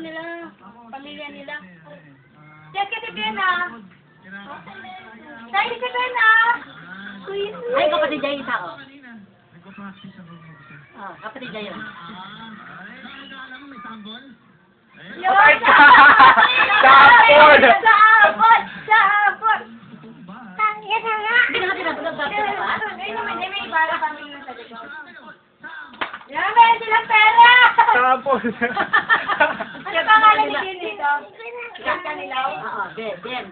nila, pamilya nila. Diyan ka si Bena. Dahil si Bena. Ay, kapatid niya yung isa, oh. Oh, kapatid niya yun. Yun! Sapol! Sapol! Sapol! Yan na nga! Hindi na tinatulog ba? Ayun naman, may para pamilya sa likod. Yan, meron silang pera! Sapol! Ano pangalan ni Jen dito? Jan Canilaw? Oo, Ben.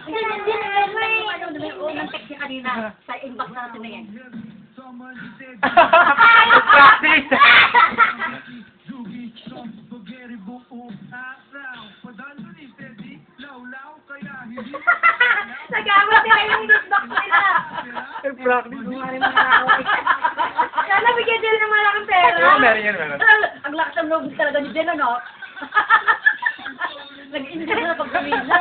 Hindi, ano, may unang text niya kanina sa inbox na tumingin. Practice! Nag-awat nila yung notebook nila. Practice mo nga rin Sana bigyan din ng malaking pera. Oo, meron yan, meron. Ang lakas ng loob talaga ni Ben, ano? Nag-inis na pag-pamilya.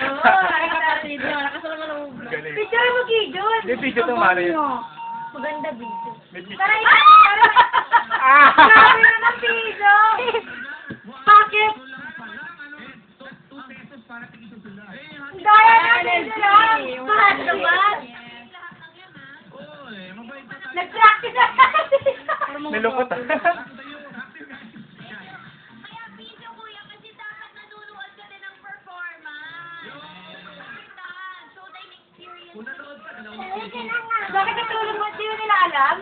Oo, nakakatasid nyo. Nakasama ng loob. Galing. Picture mo, Gijon. Hindi, video to, Mara yun. Maganda video. May picture. Tara, tara. Ah! Grabe na ng piso. Bakit? Daya na piso lang. Mahal naman. Nag-practice na kasi. Nilukot ah. Kaya video kuya kasi dapat nanonood ka din ng performance. So, time experience. Bakit natulog mo? Hindi mo nila alam?